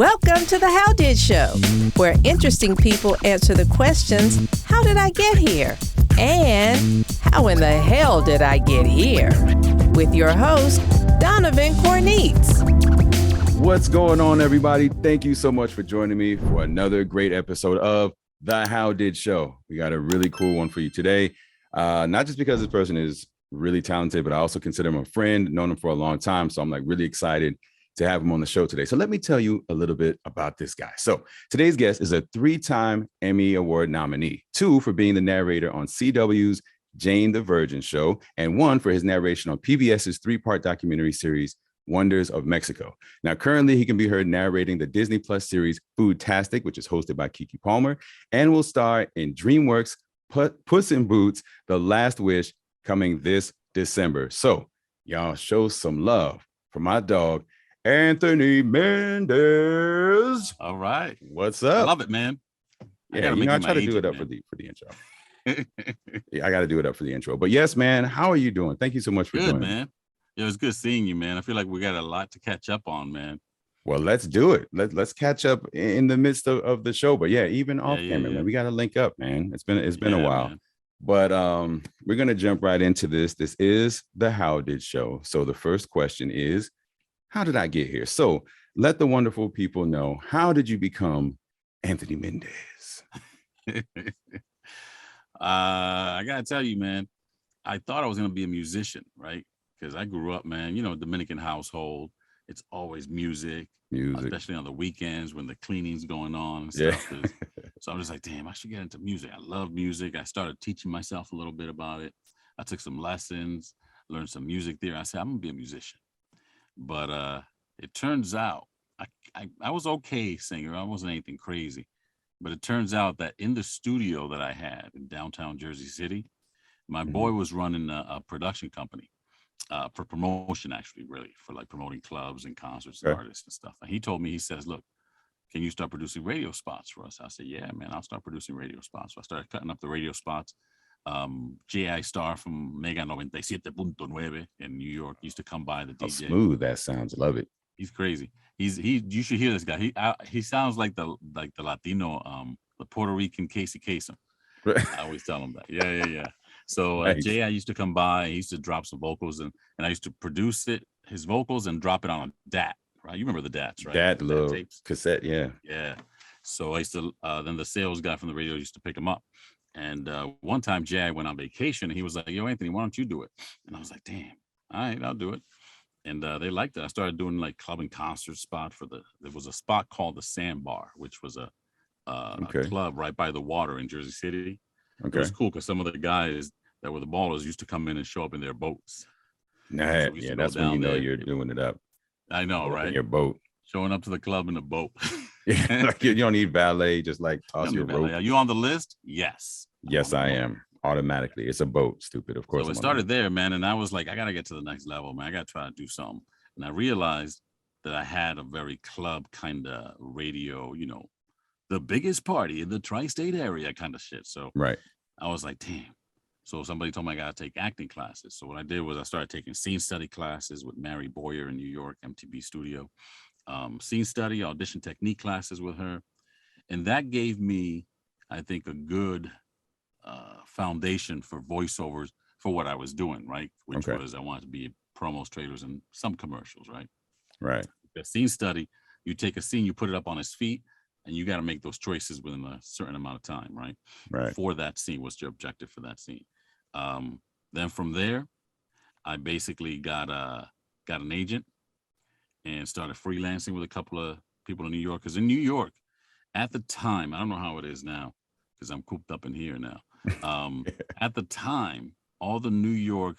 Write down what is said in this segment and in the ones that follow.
Welcome to the How Did Show, where interesting people answer the questions, how did I get here? And how in the hell did I get here? With your host, Donovan Corneets. What's going on, everybody? Thank you so much for joining me for another great episode of the How Did Show. We got a really cool one for you today. Not just because this person is really talented, but I also consider him a friend, known him for a long time. So I'm like really excited to have him on the show today. So let me tell you a little bit about this guy. So today's guest is a 3-time Emmy Award nominee, 2 for being the narrator on CW's Jane the Virgin show, and 1 for his narration on PBS's 3-part documentary series, Wonders of Mexico. Now, currently, he can be heard narrating the Disney Plus series Foodtastic, which is hosted by Keke Palmer, and will star in Dreamworks' Puss in Boots: The Last Wish, coming this December. So, y'all show some love for my dog, Anthony Mendez. All right. What's up? I love it, man. Yeah, I try to do it up for the intro. Yeah, I got to do it up for the intro. But yes, man, how are you doing? Thank you so much for joining. Good, man. Yeah, it was good seeing you, man. I feel like we got a lot to catch up on, man. Well, let's do it. Let's catch up in the midst of the show. But yeah, even off camera, man, we got to link up, man. It's been a while. Man. But we're gonna jump right into this. This is the How Did Show. So the first question is, how did I get here? So let the wonderful people know, how did you become Anthony Mendez? I gotta tell you, man, I thought I was gonna be a musician, right? Because I grew up, man, Dominican household. It's always music, especially on the weekends when the cleaning's going on and stuff. Yeah. So I'm just like, damn, I should get into music. I love music. I started teaching myself a little bit about it. I took some lessons, learned some music theory. I said, I'm gonna be a musician. But it turns out I was okay singer. I wasn't anything crazy. But it turns out that in the studio that I had in downtown Jersey City, my boy was running a production company for promotion, actually, really, for like promoting clubs and concerts and artists and stuff. And he told me, he says, look, can you start producing radio spots for us? I said, yeah, man, I'll start producing radio spots. So I started cutting up the radio spots. J.I. Star from Mega 97.9 in New York used to come by, the DJ. How smooth that sounds. Love it. He's crazy. You should hear this guy. He sounds like the Latino, the Puerto Rican Casey Kasem. I always tell him that. Yeah. So Nice. J.I. used to come by. He used to drop some vocals, and I used to produce his vocals and drop it on a DAT. Right? You remember the DATs, right? DAT little tapes. Cassette, yeah. Yeah. So I used to. Then the sales guy from the radio used to pick him up. And one time Jay went on vacation and he was like, yo, Anthony, why don't you do it? And I was like, damn, all right, I'll do it. And they liked it. I started doing like club and concert spot there was a spot called the Sandbar, which was a club right by the water in Jersey City. Okay. It was cool because some of the guys that were the ballers used to come in and show up in their boats. Nah, so yeah, that's when you know you're doing it up. I know, right? In your boat. Showing up to the club in a boat. Yeah, like you don't need valet, just like toss your rope. Are you on the list? Yes. Yes, I am. Automatically. It's a boat, stupid. Of course. So it started there, man. And I was like, I got to get to the next level, man. I got to try to do something. And I realized that I had a very club kind of radio, the biggest party in the tri-state area kind of shit. So right. I was like, damn. So somebody told me I got to take acting classes. So what I did was I started taking scene study classes with Mary Boyer in New York, MTV Studio. Scene study, audition technique classes with her. And that gave me, I think, a good foundation for voiceovers for what I was doing, right? Which was I wanted to be promos, trailers, and some commercials, right? Right. The scene study, you take a scene, you put it up on his feet, and you got to make those choices within a certain amount of time, right? Right. For that scene, what's your objective for that scene? Then from there, I basically got an agent and started freelancing with a couple of people in New York. Because in New York, at the time, I don't know how it is now, because I'm cooped up in here now. At the time, all the New York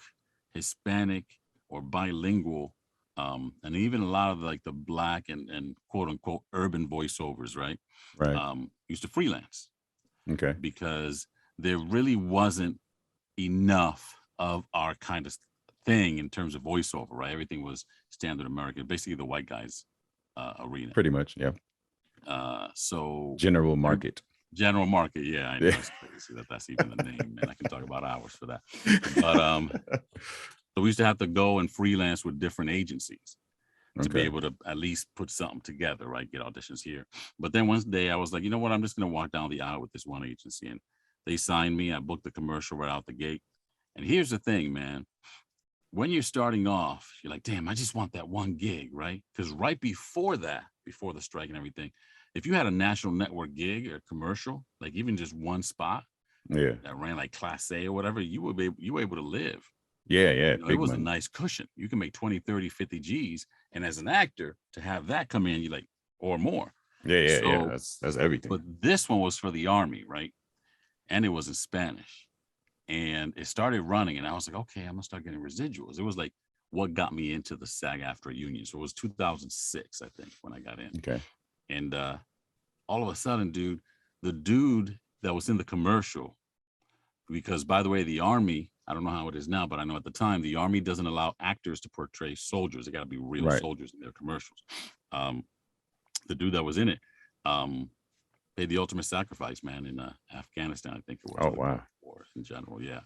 Hispanic or bilingual, and even a lot of like the Black and quote unquote urban voiceovers, right? Right. Used to freelance. Okay. Because there really wasn't enough of our kind of thing in terms of voiceover, right? Everything was standard American, basically the white guys arena. Pretty much, yeah. So general market, yeah. I know it's crazy that's even the name, man. I can talk about hours for that. But so we used to have to go and freelance with different agencies. to be able to at least put something together, right? Get auditions here. But then one day I was like, you know what? I'm just going to walk down the aisle with this one agency. And they signed me. I booked the commercial right out the gate. And here's the thing, man. When you're starting off, you're like, damn, I just want that one gig, right? Because right before that, before the strike and everything, if you had a national network gig or commercial, like even just one spot that ran like Class A or whatever, you were able to live. Yeah. You know, it was a nice cushion. You can make 20, 30, 50 G's. And as an actor, to have that come in, you like, or more. Yeah. That's everything. But this one was for the Army, right? And it was in Spanish. And it started running. And I was like, okay, I'm going to start getting residuals. It was like what got me into the SAG-AFTRA union. So it was 2006, I think, when I got in. Okay. And all of a sudden, dude, the dude that was in the commercial, because by the way, the Army, I don't know how it is now, but I know at the time, the Army doesn't allow actors to portray soldiers. They got to be real soldiers in their commercials. The dude that was in it paid the ultimate sacrifice, man, in Afghanistan, I think it was. Oh, wow. War in general, yeah.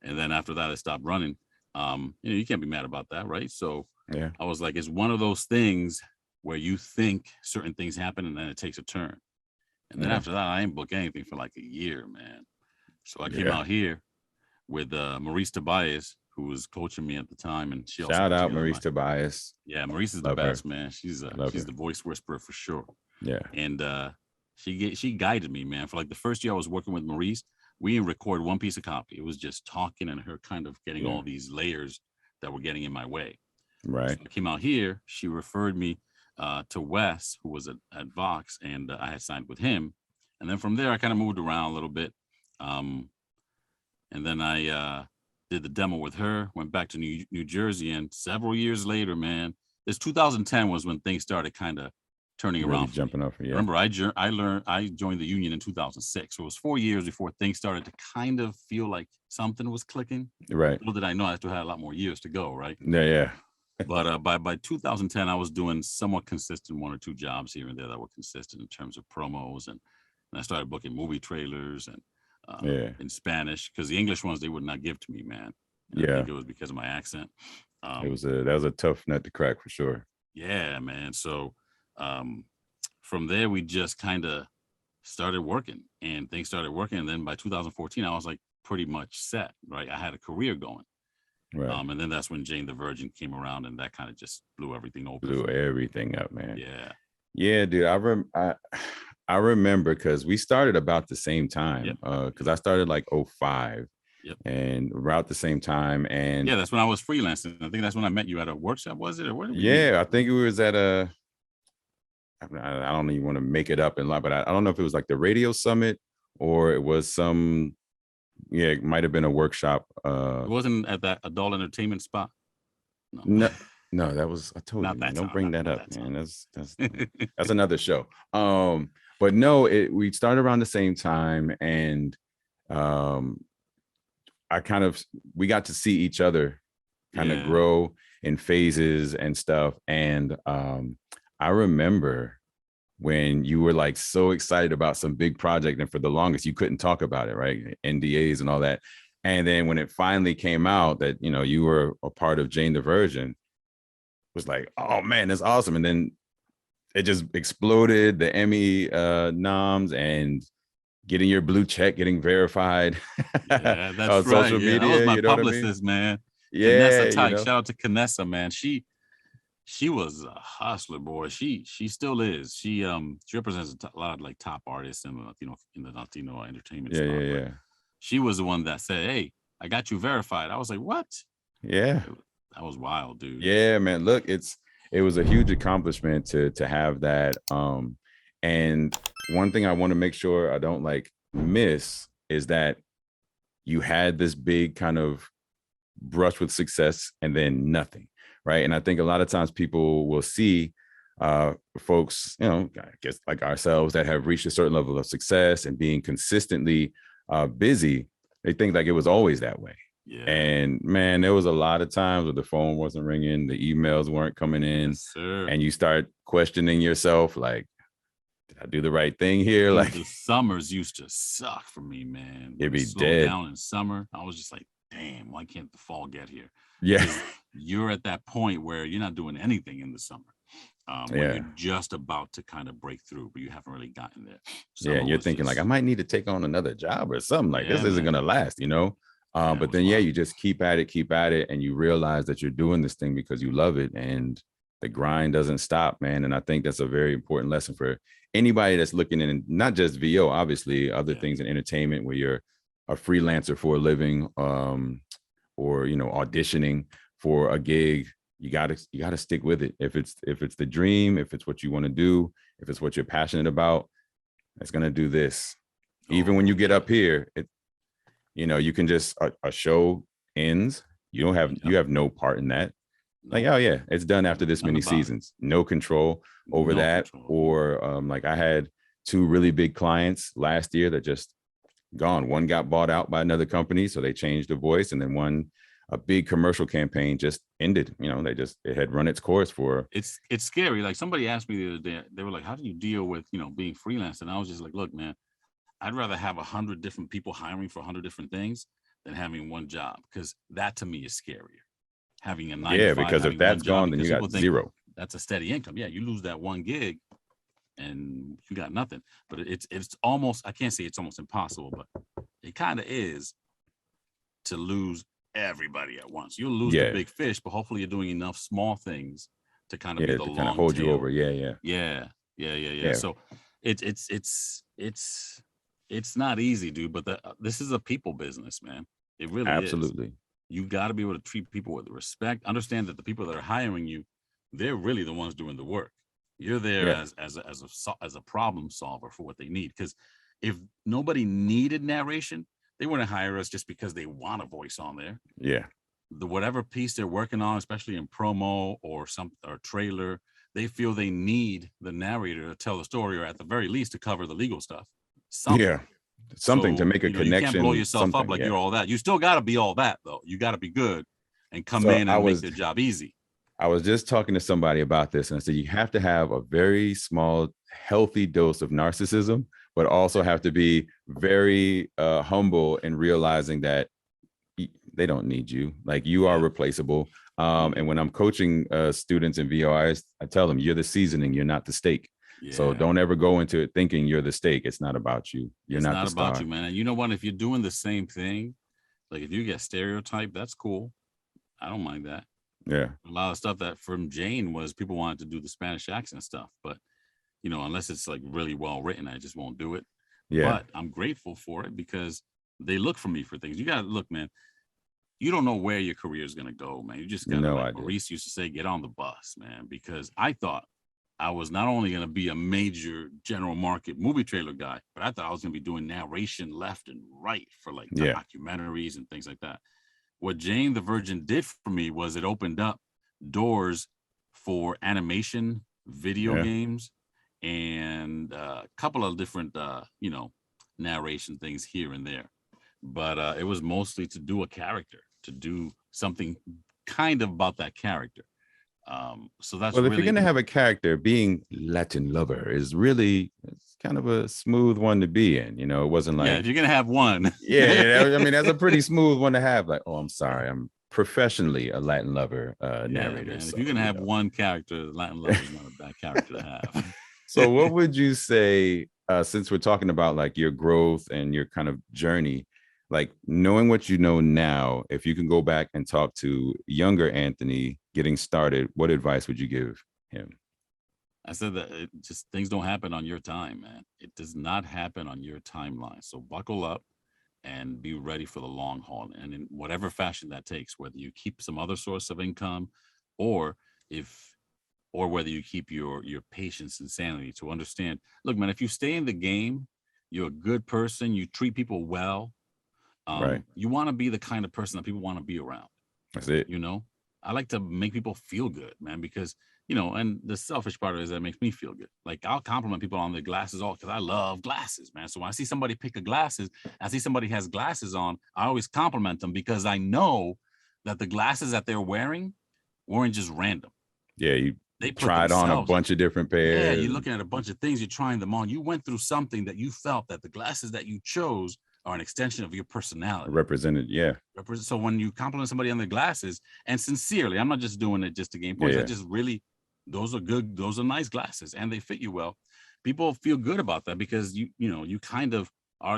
And then after that, it stopped running. You can't be mad about that, right? So I was like, it's one of those things where you think certain things happen and then it takes a turn. And then after that, I ain't booked anything for like a year, man. So I came out here with Maurice Tobias, who was coaching me at the time. And she also shout out Maurice Tobias. Yeah, Maurice is the best, man. She's the voice whisperer for sure. Yeah. And she guided me, man. For like the first year I was working with Maurice, we didn't record one piece of copy. It was just talking and her kind of getting all these layers that were getting in my way. Right. So I came out here. She referred me to Wes, who was at Vox, and I had signed with him. And then from there, I kind of moved around a little bit. And then I did the demo with her, went back to New Jersey, and several years later, man, this 2010 was when things started kind of turning really around. Jumping up. Yeah. Remember, I joined the union in 2006. So it was 4 years before things started to kind of feel like something was clicking. Right. Little did I know I still had a lot more years to go, right? Yeah. But by 2010, I was doing somewhat consistent 1 or 2 jobs here and there that were consistent in terms of promos, and I started booking movie trailers and in Spanish, because the English ones they would not give to me, man. And I think it was because of my accent. That was a tough nut to crack for sure. Yeah, man. So from there, we just kind of started working, and things started working. And then by 2014, I was like pretty much set, right? I had a career going. Right. And then that's when Jane the Virgin came around, and that kind of just blew everything open. Blew everything up, man. Yeah. Yeah, dude. I remember because we started about the same time. Because I started like 2005. Yep. And about the same time. And yeah, that's when I was freelancing. I think that's when I met you at a workshop, was it? Or what? I think it was at a, I don't even want to make it up and lie, but I don't know if it was like the Radio Summit or it was some, it might have been a workshop. It wasn't at that adult entertainment spot. No, that was, I told you, man, don't bring that up, man. That's another show. But no, we started around the same time, and we got to see each other kind of grow in phases and stuff. And I remember when you were like so excited about some big project, and for the longest you couldn't talk about it, right? NDAs and all that. And then when it finally came out that, you were a part of Jane the Virgin, it was like, oh man, that's awesome. And then it just exploded, the Emmy noms and getting your blue check, getting verified. Yeah, that's on right. social media. That was my I publicist, mean? man. Yeah. Canessa Tyke. Shout out to Canessa, man. She was a hustler, boy. She still is. She represents a lot of like top artists in the Latino entertainment. Yeah. She was the one that said, "Hey, I got you verified." I was like, "What?" Yeah. That was wild, dude. Yeah, man. Look, it was a huge accomplishment to have that. And one thing I want to make sure I don't miss is that you had this big kind of brush with success and then nothing, right? And I think a lot of times people will see folks, I guess like ourselves, that have reached a certain level of success and being consistently busy. They think like it was always that way. Yeah. And man, there was a lot of times where the phone wasn't ringing, the emails weren't coming in, yes, and you start questioning yourself, like, did I do the right thing here? Dude, like the summers used to suck for me, man. It'd be slow dead down in summer. I was just like, damn, why can't the fall get here? Yeah. You're at that point where you're not doing anything in the summer. Where you're just about to kind of break through, but you haven't really gotten there. And you're thinking like, I might need to take on another job or something. Like this isn't going to last, you know? But then, you just keep at it. And you realize that you're doing this thing because you love it. And the grind doesn't stop, man. And I think that's a very important lesson for anybody that's looking in, not just VO, obviously other things in entertainment where you're a freelancer for a living, or, auditioning for a gig. You gotta stick with it. If it's the dream, if it's what you want to do, if it's what you're passionate about, it's gonna do this. Even when you get up here, you can just a show ends. You have no part in that. Like, oh yeah, it's done after this many seasons. No control over that. Or like I had 2 really big clients last year that just gone. One got bought out by another company, so they changed the voice, and then a big commercial campaign just ended. It had run its course for. It's scary. Like somebody asked me the other day, they were like, how do you deal with, being freelance? And I was just like, look, man, I'd rather have 100 different people hiring for 100 different things than having one job. Because that to me is scarier. Having a 9 to 5, because if that's gone, then you got zero. That's a steady income. Yeah. You lose that one gig and you got nothing, but it's almost, I can't say it's almost impossible, but it kind of is to lose everybody at once. You'll lose the big fish, but hopefully you're doing enough small things to kind of be the long kind of hold tail. You over. Yeah. So it's not easy, dude, but this is a people business, man. It really absolutely is. You got to be able to treat people with respect. Understand that the people that are hiring you, they're really the ones doing the work. You're there as a problem solver for what they need. Because if nobody needed narration, they wouldn't hire us just because they want a voice on there. Yeah. Whatever piece they're working on, especially in promo or trailer, they feel they need the narrator to tell the story, or at the very least to cover the legal stuff. Something to make a connection. You can't blow yourself up like you're all that. You still got to be all that, though. You got to be good and come in and make their job easy. I was just talking to somebody about this, and I said you have to have a very small, healthy dose of narcissism, but also have to be very humble in realizing that they don't need you. Like you are replaceable. And when I'm coaching students in VOIs, I tell them you're the seasoning, you're not the steak. Yeah. So don't ever go into it thinking you're the steak. It's not about you. It's not about you, man. And you know what? If you're doing the same thing, like if you get stereotyped, that's cool. I don't mind that. Yeah. A lot of stuff that from Jane was people wanted to do the Spanish accent stuff, but unless it's like really well written, I just won't do it. Yeah. But I'm grateful for it because they look for me for things. You gotta look, man. You don't know where your career is gonna go, man. You just gotta, like Maurice used to say, get on the bus, man. Because I thought I was not only gonna be a major general market movie trailer guy, but I thought I was gonna be doing narration left and right for like documentaries and things like that. What Jane the Virgin did for me was it opened up doors for animation, video games, and a couple of different, narration things here and there. But it was mostly to do a character, to do something kind of about that character. So that's if you're going to have a character, being Latin lover is really kind of a smooth one to be in. It wasn't like, if you're going to have one. I mean, that's a pretty smooth one to have. Like, oh, I'm sorry, I'm professionally a Latin lover narrator. So, if you're going to have one character, Latin lover is not a bad character to have. So what would you say, since we're talking about like your growth and your kind of journey, like knowing what you know now, if you can go back and talk to younger Anthony getting started, what advice would you give him? I said that just things don't happen on your time, man. It does not happen on your timeline. So buckle up and be ready for the long haul. And in whatever fashion that takes, whether you keep some other source of income or whether you keep your patience and sanity to understand, look, man, if you stay in the game, you're a good person, you treat people well, you want to be the kind of person that people want to be around. That's it. I like to make people feel good, man, because, and the selfish part of it is that makes me feel good. Like I'll compliment people on their glasses all because I love glasses, man. So when I see somebody pick a glasses, I see somebody has glasses on, I always compliment them because I know that the glasses that they're wearing weren't just random. Yeah, they tried on a bunch of different pairs. Yeah, you're looking at a bunch of things, you're trying them on. You went through something that you felt that the glasses that you chose are an extension of your personality. Represented, yeah. So when you compliment somebody on their glasses, and sincerely, I'm not just doing it just to gain points. I just really, those are good, those are nice glasses, and they fit you well. People feel good about that because you kind of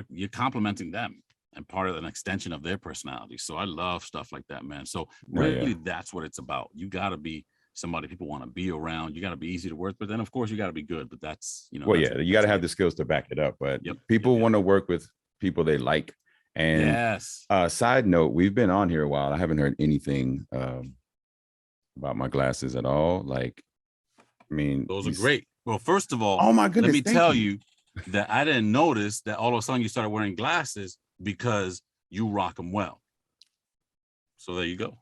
you're complimenting them and part of an extension of their personality. So I love stuff like that, man. So really, that's what it's about. You got to be somebody people want to be around. You got to be easy to work with, and of course, you got to be good. But that's you got to have the skills to back it up. But people want to work with people they like. And side note, we've been on here a while. I haven't heard anything about my glasses at all. Like, I mean, those are great. Well, first of all, oh my goodness, let me tell you that I didn't notice that all of a sudden you started wearing glasses because you rock them well. So there you go.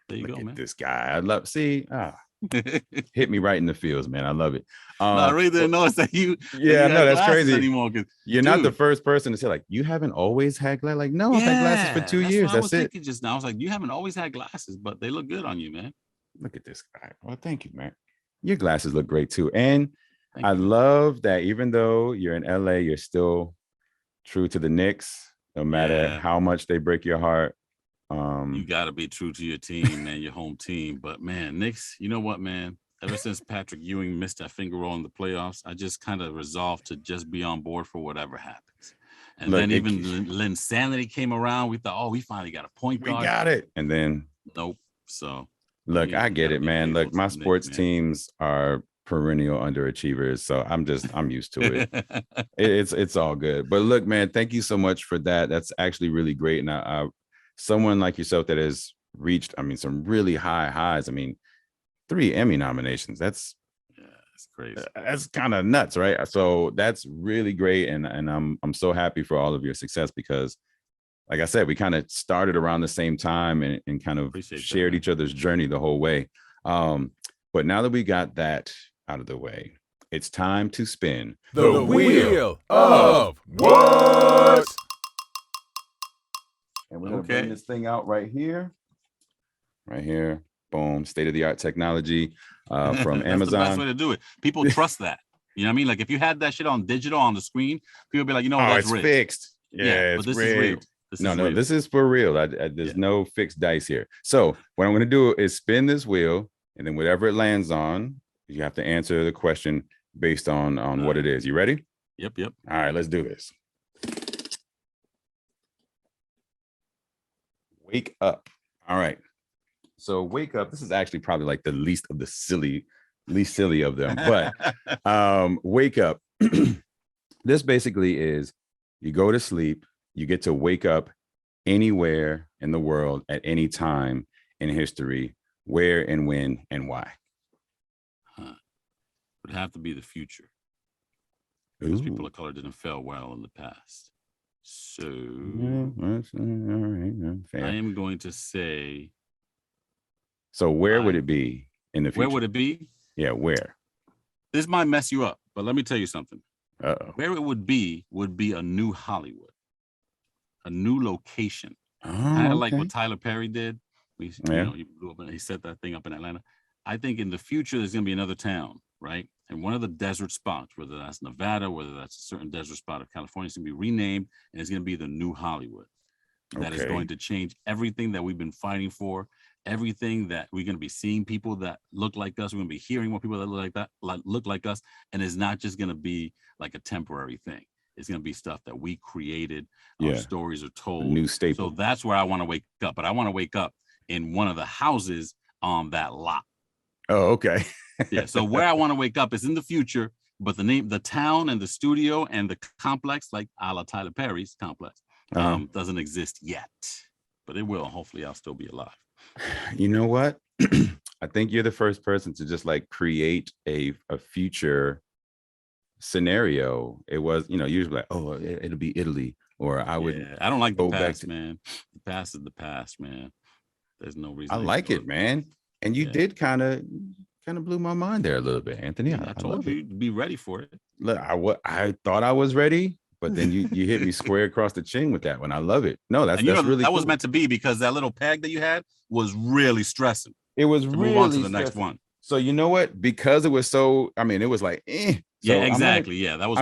There you go, man. This guy, I love. Hit me right in the feels, man. I love it. No, I really didn't notice that you. Yeah, no, that's crazy. Anymore, you're not the first person to say like you haven't always had glasses. Like, no, I've had glasses for 2 years. That's it. Just now, I was like, you haven't always had glasses, but they look good on you, man. Look at this guy. Well, thank you, man. Your glasses look great too, and I love that even though you're in LA, you're still true to the Knicks, no matter how much they break your heart. You got to be true to your team, man, your home team. But man, Knicks, you know what, man? Ever since Patrick Ewing missed that finger roll in the playoffs, I just kind of resolved to just be on board for whatever happens. And then even Linsanity came around. We thought, we finally got a point guard. We got it. And then nope. So look, I get it, man. Look, my sports teams are perennial underachievers, so I'm used to it. It's all good. But look, man, thank you so much for that. That's actually really great. And I someone like yourself that has reached, I mean, some really high highs. I mean, 3 Emmy nominations. That's crazy. That's kind of nuts, right? So that's really great, and I'm so happy for all of your success because, like I said, we kind of started around the same time and kind of shared each other's journey the whole way. But now that we got that out of the way, it's time to spin the wheel of what? And we're gonna bring this thing out right here. Boom, state-of-the-art technology from Amazon. That's the best way to do it. People trust that. You know what I mean? Like if you had that shit on digital on the screen, people be like, you know, that's it's rigged. fixed. Yeah, but this is real. This is for real. There's no fixed dice here. So what I'm going to do is spin this wheel, and then whatever it lands on, you have to answer the question based on what it is. You ready? Yep. All right, let's do this. Wake up. All right. So wake up. This is actually probably like the least silly of them, but wake up. This basically is you go to sleep, you get to wake up anywhere in the world at any time in history, where and when and why. Would have to be the future. Because people of color didn't fare well in the past. So all right. I am going to say. So where would it be in the future? Where would it be? Yeah, where? This might mess you up, but let me tell you something. Uh-oh. Where it would be a new Hollywood, a new location. Kind of like what Tyler Perry did. He blew up and he set that thing up in Atlanta. I think in the future there's going to be another town, right? And one of the desert spots, whether that's Nevada, whether that's a certain desert spot of California, is going to be renamed, and it's going to be the new Hollywood. That is going to change everything that we've been fighting for. Everything that we're going to be seeing people that look like us. We're going to be hearing more people that look like us. And it's not just going to be like a temporary thing. It's going to be stuff that we created. Our stories are told. A new staple. So that's where I want to wake up. But I want to wake up in one of the houses on that lot. Oh, okay. Yeah. So where I want to wake up is in the future, but the town and the studio and the complex, like a la Tyler Perry's complex, doesn't exist yet. But it will. Hopefully I'll still be alive. You know what? I think you're the first person to just like create a future scenario. It was, usually like, it'll be Italy, or I would. I don't like the past, man. The past is the past, man. There's no reason. I like it, man. And you did kind of blew my mind there a little bit, Anthony. I told you to be ready for it. Look, I thought I was ready. But then you hit me square across the chin with that one. I love it. No, that's really that was meant to be, because that little peg that you had was really stressing. It was to really move on to the next one. So you know what? Because it was so, I mean, it was like, So yeah, exactly. That was.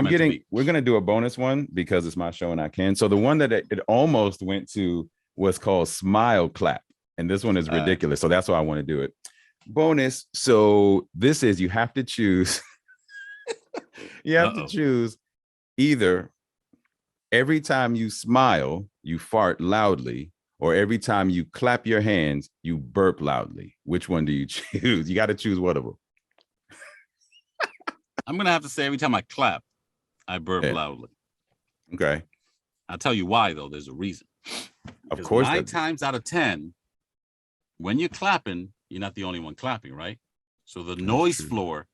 We're gonna do a bonus one because it's my show and I can. So the one that it almost went to was called Smile Clap, and this one is ridiculous. So that's why I want to do it. Bonus. So this is you have to choose. You have to choose either every time you smile, you fart loudly, or every time you clap your hands, you burp loudly. Which one do you choose? You got to choose one of them. I'm going to have to say every time I clap, I burp loudly. Okay. I'll tell you why, though. There's a reason. Of course. 9 times out of 10, when you're clapping, you're not the only one clapping, right? So the noise floor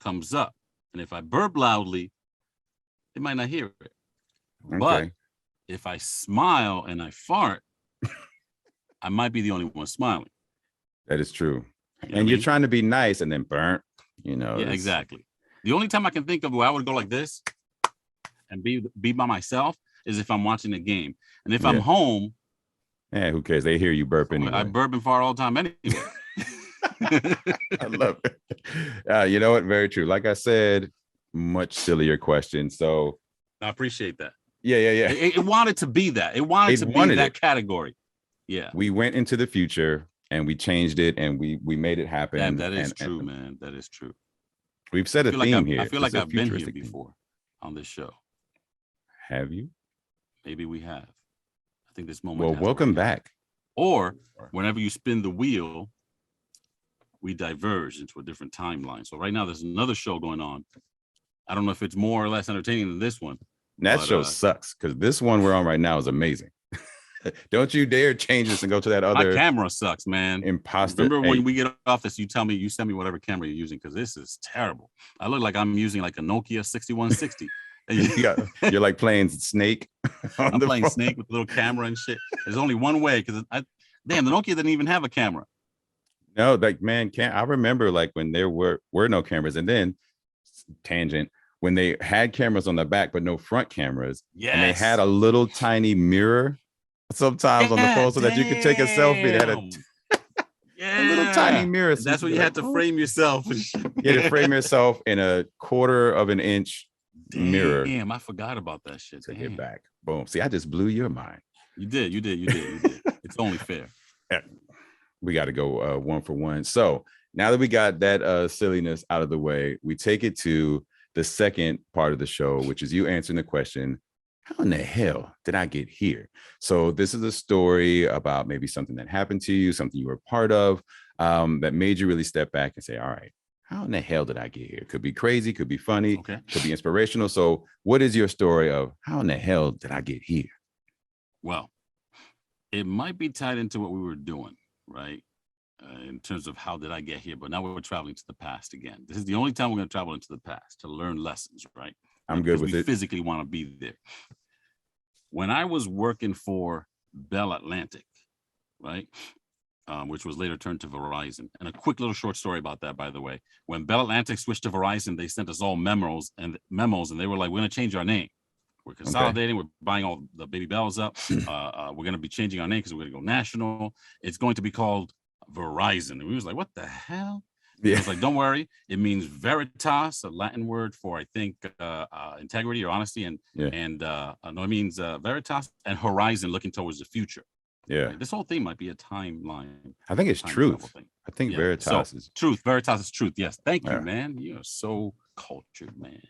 comes up. And if I burp loudly, they might not hear it. Okay. But if I smile and I fart, I might be the only one smiling. That is true. And you're trying to be nice and then burnt, Yeah, exactly. The only time I can think of where I would go like this and be by myself is if I'm watching a game. And if I'm home. Yeah, who cares? They hear you burp anyway. I burp and fart all the time anyway. I love it. You know what? Very true. Like I said, much sillier question. So I appreciate that. Yeah. It wanted to be that. It wanted to be that category. Yeah. We went into the future and we changed it and we made it happen. That is true, man. That is true. We've set a theme here. I feel like I've been here before on this show. Have you? Maybe we have. I think this moment. Well, welcome back. Or whenever you spin the wheel, we diverge into a different timeline. So right now there's another show going on. I don't know if it's more or less entertaining than this one. That show sucks because this one we're on right now is amazing. Don't you dare change this and go to that other. My camera sucks, man. Imposter. Remember when we get off this, you send me whatever camera you're using because this is terrible. I look like I'm using like a Nokia 6160. You're like playing Snake. I'm playing phone. Snake with a little camera and shit. There's only one way because the Nokia didn't even have a camera. No, like man, I remember like when there were no cameras, and then tangent when they had cameras on the back but no front cameras. Yes. And they had a little tiny mirror sometimes on the phone so that you could take a selfie. They had a little tiny mirror. So that's when you had to frame yourself. You had to frame yourself in a 1/4 of an inch mirror. Damn, I forgot about that shit. Take it back. Boom. See, I just blew your mind. You did. It's only fair. Yeah. We got to go 1 for 1. So now that we got that silliness out of the way, we take it to the second part of the show, which is you answering the question, how in the hell did I get here? So this is a story about maybe something that happened to you, something you were a part of, that made you really step back and say, all right, how in the hell did I get here? Could be crazy, could be funny, could be inspirational. So what is your story of how in the hell did I get here? Well, it might be tied into what we were doing, right? In terms of how did I get here, but now we're traveling to the past again. This is the only time we're going to travel into the past to learn lessons, right? I'm good with it. We physically want to be there. When I was working for Bell Atlantic, right, which was later turned to Verizon, and a quick little short story about that, by the way. When Bell Atlantic switched to Verizon, they sent us all memos, and they were like, "We're going to change our name. We're consolidating. We're buying all the baby bells up. We're going to be changing our name because we're going to go national. It's going to be called Verizon." And we was like, what the hell? Yeah. I was like, don't worry. It means veritas, a Latin word for, I think, integrity or honesty. And it means veritas and horizon, looking towards the future. Yeah. Right? This whole thing might be a timeline. I think it's truth. I think veritas is truth. Veritas is truth. Yes. Thank you, man. You are so cultured, man.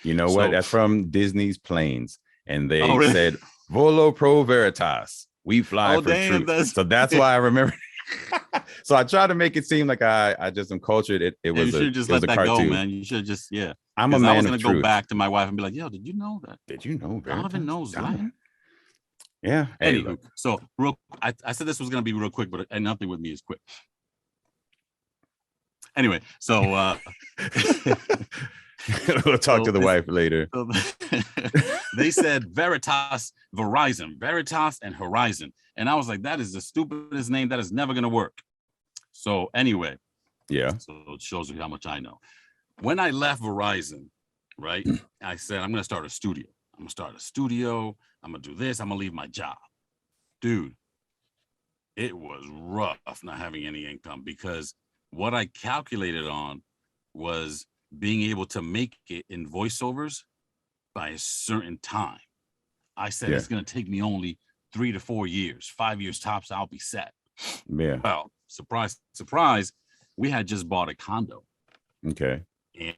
You know what? That's from Disney's planes. And they said, Volo pro veritas. We fly for truth. So that's why I remember. So I try to make it seem like I just am cultured. It was you should just let that go, man. You should just I'm a man I was gonna go back to my wife and be like, yo, did you know that? Did you know Donovan knows Latin? Yeah. Anywho, so I said this was gonna be real quick, but nothing with me is quick. Anyway, so we'll talk to the wife later. So they said Veritas, Verizon, Veritas and Horizon. And I was like, that is the stupidest name. That is never going to work. So anyway. Yeah. So it shows you how much I know. When I left Verizon, right, I said, I'm going to start a studio. I'm going to do this. I'm going to leave my job. Dude, it was rough not having any income because what I calculated on was being able to make it in voiceovers by a certain time. I said, it's going to take me only 3 to 4 years, 5 years tops. I'll be set. Yeah. Well, surprise, surprise. We had just bought a condo. Okay.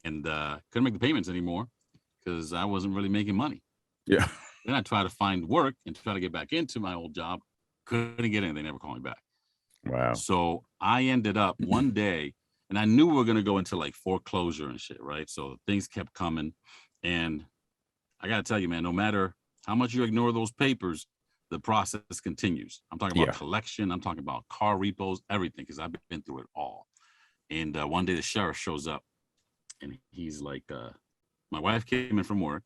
And couldn't make the payments anymore because I wasn't really making money. Yeah. Then I tried to find work and try to get back into my old job. Couldn't get in. They never called me back. Wow. So I ended up one day, and I knew we were going to go into like foreclosure and shit, right? So things kept coming. And I got to tell you, man, no matter how much you ignore those papers, the process continues. I'm talking about collection. I'm talking about car repos, everything, because I've been through it all. And one day the sheriff shows up and he's like, my wife came in from work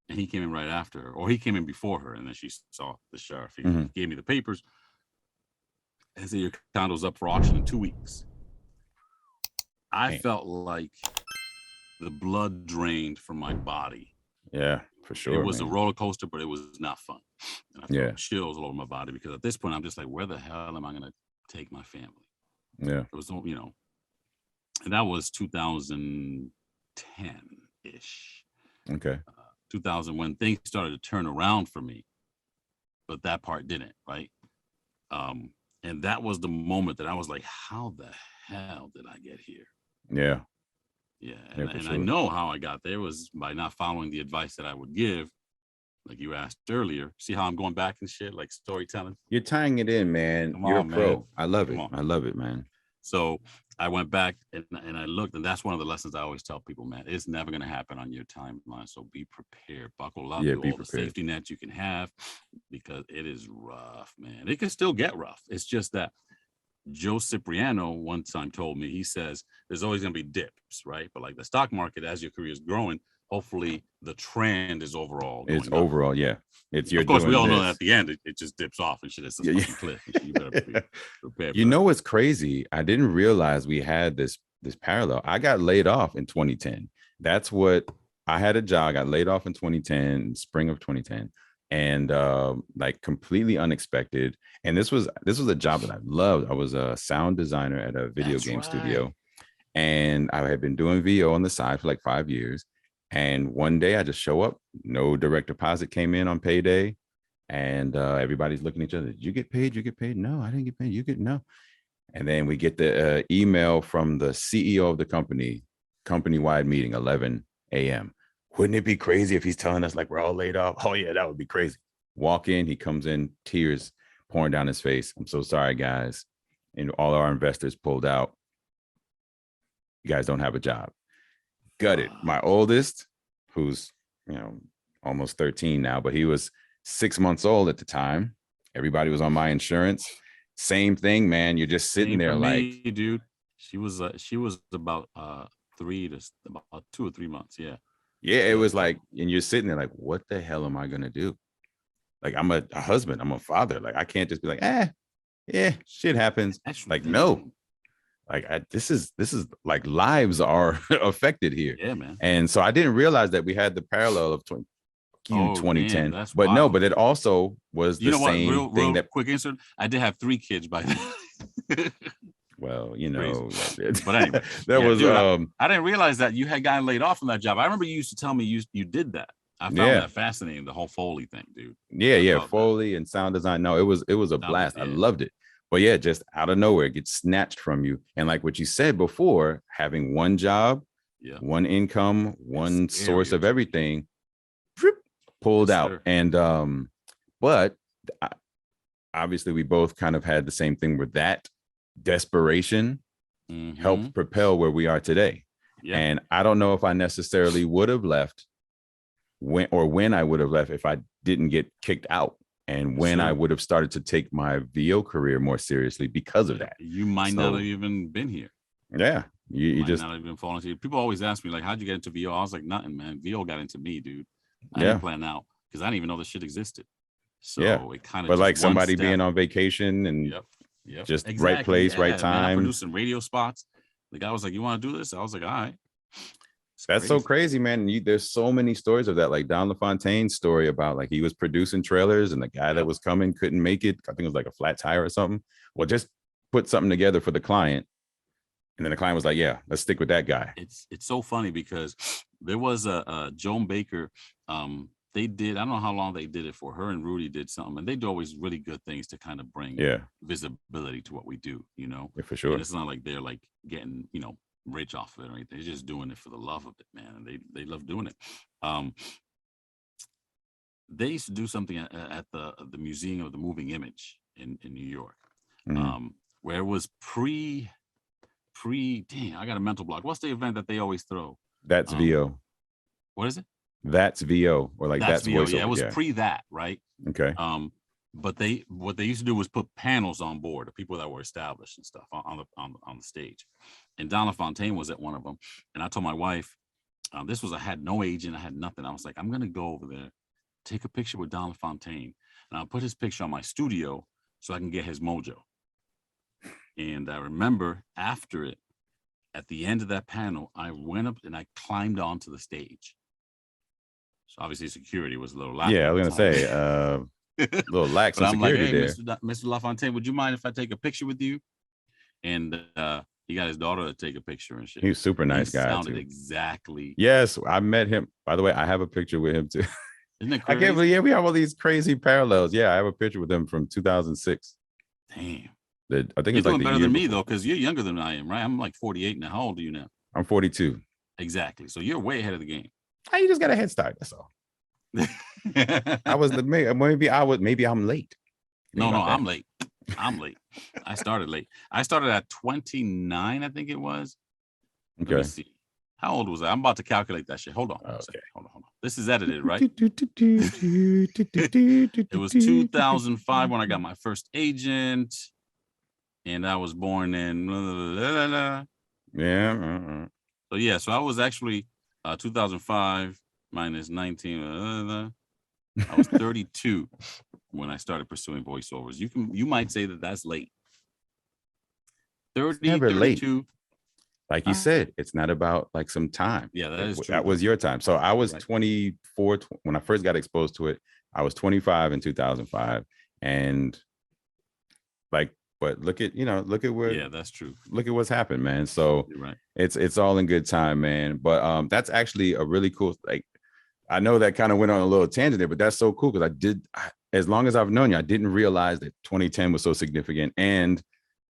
and he came in right after her, or he came in before her. And then she saw the sheriff. He gave me the papers and said, your condo's up for auction in 2 weeks. I felt like the blood drained from my body. Yeah, for sure. It was a roller coaster, but it was not fun. And I felt chills all over my body because at this point, I'm just like, where the hell am I going to take my family? Yeah. It was, you know, and that was 2010-ish. Okay. 2000, when things started to turn around for me, but that part didn't, right? And that was the moment that I was like, how the hell did I get here? Yeah. Yeah. And I know how I got there was by not following the advice that I would give. Like you asked earlier, see how I'm going back and shit, like storytelling. You're tying it in, man. You're a pro. I love it. I love it, man. So I went back and I looked, and that's one of the lessons I always tell people, man. It's never going to happen on your timeline. So be prepared. Buckle up. Do all the safety nets you can have because it is rough, man. It can still get rough. It's just that Joe Cipriano one time told me, he says, there's always going to be dips, right? But like the stock market, as your career is growing, hopefully the trend is overall going it's overall, up. It's of course, we all know that at the end it just dips off and shit. It's a fucking cliff. You better be prepared. You know what's crazy? I didn't realize we had this parallel. I got laid off in 2010. That's what I had a job. I got laid off in 2010, spring of 2010, and like completely unexpected. And this was a job that I loved. I was a sound designer at a video game studio, and I had been doing VO on the side for like 5 years. And one day I just show up, no direct deposit came in on payday. And everybody's looking at each other. Did you get paid? You get paid? No, I didn't get paid. You get no. And then we get the email from the CEO of the company-wide meeting, 11 a.m. Wouldn't it be crazy if he's telling us like we're all laid off? Oh yeah, that would be crazy. Walk in, he comes in, tears pouring down his face. I'm so sorry, guys. And all our investors pulled out. You guys don't have a job. Gutted. My oldest, who's almost 13 now, but he was 6 months old at the time. Everybody was on my insurance. Same thing, man. You're just sitting there like, dude. She was about 2 or 3 months. Yeah. It was like, and you're sitting there like, what the hell am I gonna do? Like, I'm a husband, I'm a father. Like, I can't just be like, shit happens. Like, no. Like this is like lives are affected here. Yeah, man. And so I didn't realize that we had the parallel of 2010. Man, but wild. No, but it also was the same real thing. That quick answer. I did have 3 kids by then. Well, but anyway, I didn't realize that you had gotten laid off from that job. I remember you used to tell me you did that. I found that fascinating, the whole Foley thing, dude. Yeah, Foley and sound design. No, it was a blast. I loved it. But yeah, just out of nowhere, it gets snatched from you. And like what you said before, having one job, one income, one source of everything, pulled out. Sir. And but obviously we both kind of had the same thing where that desperation helped propel where we are today. Yeah. And I don't know if I necessarily would have left when I would have left if I didn't get kicked out. And when I would have started to take my VO career more seriously because of that. You might not have even been here. Yeah. You just not even fallen into. People always ask me, like, how'd you get into VO? I was like, nothing, man. VO got into me, dude. I didn't plan out because I didn't even know this shit existed. So it kind of. But like somebody being on vacation and just right place, right time. Man, I'm producing radio spots. The guy was like, you want to do this? I was like, all right. That's crazy. So crazy, man. There's so many stories of that, like Don LaFontaine's story about like he was producing trailers and the guy that was coming couldn't make it. I think it was like a flat tire or something. Well, just put something together for the client. And then the client was like, yeah, let's stick with that guy. It's so funny because there was a Joan Baker. They did, I don't know how long they did it for. Her and Rudy did something, and they do always really good things to kind of bring visibility to what we do, you know. Yeah, for sure. And it's not like they're like getting, you know, rich off of it or anything. They're just doing it for the love of it, man. And they love doing it. They used to do something at the Museum of the Moving Image in New York, where it was pre dang, I got a mental block. What's the event that they always throw? That's VO. What is it? That's VO, or like that's VO. voiceover. Yeah, it was pre that, right? Okay. But what they used to do was put panels on board of people that were established and stuff on the stage. And Donna Fontaine was at one of them. And I told my wife, I had no agent, I had nothing. I was like, I'm gonna go over there, take a picture with Donna Fontaine, and I'll put his picture on my studio so I can get his mojo. And I remember after it, at the end of that panel, I went up and I climbed onto the stage. So obviously security was a little lax. Yeah, I was gonna say a little lax on security like, hey, there. Mr. LaFontaine, would you mind if I take a picture with you? And he got his daughter to take a picture and shit. He was super nice guy. Sounded too. Exactly. Yes, I met him. By the way, I have a picture with him too. Isn't it crazy? I can't believe we have all these crazy parallels. Yeah, I have a picture with him from 2006. Damn. I think You're it's like doing the better year than me before. though, because you're younger than I am, right? I'm like 48 now. How old are you now? I'm 42. Exactly. So you're way ahead of the game. You just got a head start. That's all. I was maybe I'm late. No, I'm late. I'm late. I started late. I started at 29, I think it was. Okay. Let me see. How old was I? I'm about to calculate that shit. Hold on. Okay. Hold on. This is edited, right? It was 2005 when I got my first agent, and I was born in. Yeah. So yeah, so I was actually 2005 minus 19. I was 32 when I started pursuing voiceovers. You might say that that's late. 30, never 32. Late. Like you said, it's not about like some time. Yeah, that is true. That was your time. So I was right. 24 when I first got exposed to it. I was 25 in 2005, and like, but look at where. Yeah, that's true. Look at what's happened, man. So You're right. It's all in good time, man. But that's actually a really cool. Like, I know that kind of went on a little tangent there, but that's so cool because as long as I've known you, I didn't realize that 2010 was so significant, and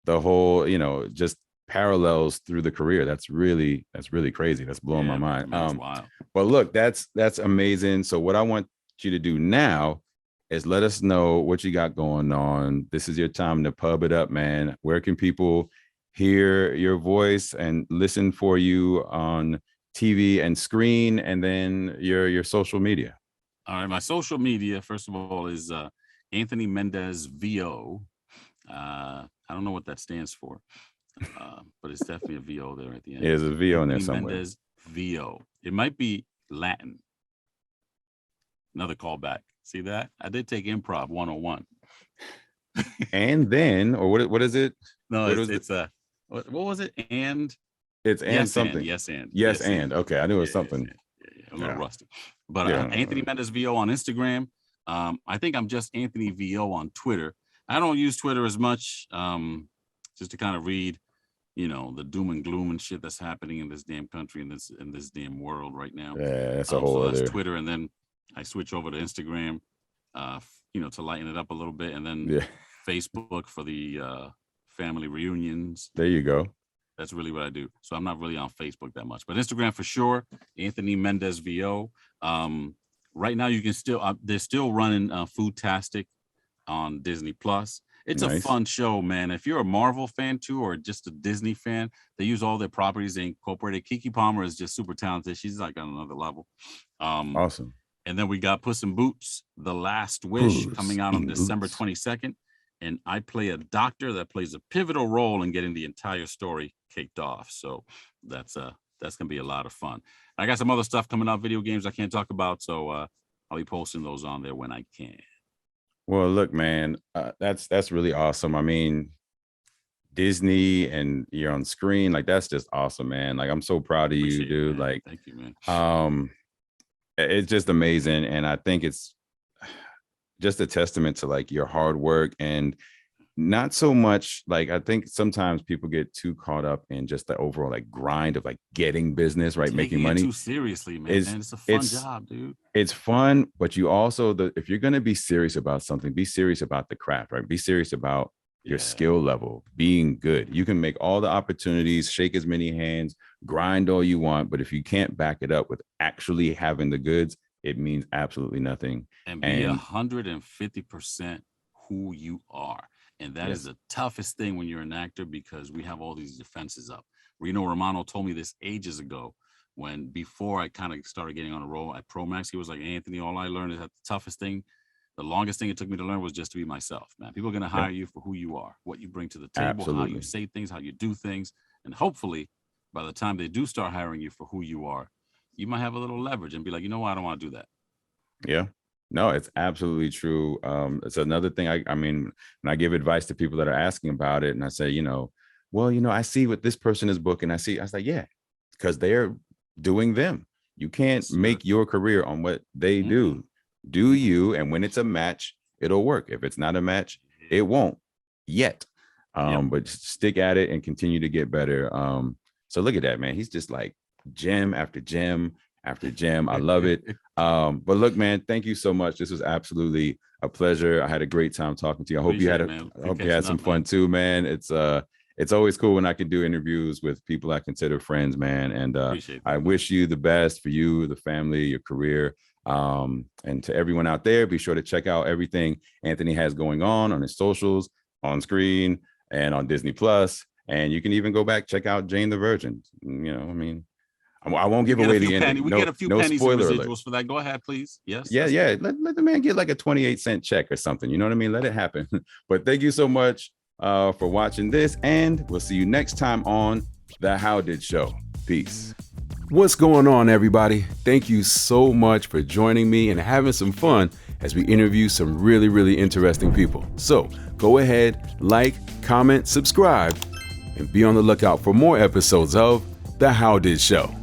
the whole, just parallels through the career. That's really crazy. That's blowing my mind. That's wild. But look, that's amazing. So what I want you to do now is let us know what you got going on. This is your time to pub it up, man. Where can people hear your voice and listen for you on TV and screen, and then your social media? All right, my social media, first of all, is Anthony Mendez VO. I don't know what that stands for, but it's definitely a VO there at the end. Yeah, there's a VO in there Anthony somewhere. Mendez VO. It might be Latin. Another callback. See that? I did take improv 101. And then, or what is it? No, it's what was it? And it's and yes, something. And, yes, and yes, and okay. I knew it was something. A little rusty. But Anthony Mendez VO on Instagram. I think I'm just Anthony VO on Twitter. I don't use Twitter as much, just to kind of read, the doom and gloom and shit that's happening in this damn country, in this damn world right now. Yeah, that's a whole so other. that's Twitter, and then I switch over to Instagram, to lighten it up a little bit, and then Facebook for the family reunions. There you go. That's really what I do. So I'm not really on Facebook that much, but Instagram for sure. Anthony Mendez VO. Right now you can still they're still running Foodtastic on Disney Plus. It's a fun show, man. If you're a Marvel fan too, or just a Disney fan, they use all their properties. They incorporated. Keke Palmer is just super talented. She's like on another level. Awesome. And then we got Puss in Boots, The Last Wish, coming out on December 22nd. And I play a doctor that plays a pivotal role in getting the entire story kicked off. So that's gonna be a lot of fun. I got some other stuff coming out, video games I can't talk about. So I'll be posting those on there when I can. Well, look, man, that's really awesome. I mean, Disney and you're on screen, like that's just awesome, man. Like I'm so proud of you, dude. Man. Like, thank you, man. It's just amazing, and I think it's just a testament to like your hard work and not so much like, I think sometimes people get too caught up in just the overall like grind of like getting business, right? Making money too seriously, man. It's a fun job, dude. It's fun, but you also, if you're going to be serious about something, be serious about the craft, right? Be serious about your skill level, being good. You can make all the opportunities, shake as many hands, grind all you want, but if you can't back it up with actually having the goods, it means absolutely nothing. And be 150% who you are. And that is the toughest thing when you're an actor, because we have all these defenses up. Reno Romano told me this ages ago, when before I kind of started getting on a roll at Promax. He was like, Anthony, all I learned is that the toughest thing, the longest thing it took me to learn was just to be myself, man. People are going to hire you for who you are, what you bring to the table, how you say things, how you do things. And hopefully by the time they do start hiring you for who you are, you might have a little leverage and be like, you know what, I don't want to do that. Yeah. No, it's absolutely true. It's another thing. I mean, when I give advice to people that are asking about it, and I say, well, I see what this person is booking. I was like, yeah, because they're doing them. You can't make your career on what they do. Do you? And when it's a match, it'll work. If it's not a match, it won't yet. But stick at it and continue to get better. So look at that, man. He's just like gem after gem after gem. I love it. But look, man, thank you so much. This was absolutely a pleasure. I had a great time talking to you. I hope you had some fun too, man. It's always cool when I can do interviews with people I consider friends, man. And I wish you the best for you, the family, your career. And to everyone out there, be sure to check out everything Anthony has going on his socials, on screen, and on Disney Plus. And you can even go back, check out Jane the Virgin. I won't give away the ending. We get a few pennies and residuals for that. Go ahead, please. Yes. Yeah. Let the man get like a 28-cent check or something. You know what I mean? Let it happen. But thank you so much for watching this, and we'll see you next time on The How Did Show. Peace. What's going on, everybody? Thank you so much for joining me and having some fun as we interview some really, really interesting people. So go ahead, like, comment, subscribe, and be on the lookout for more episodes of The How Did Show.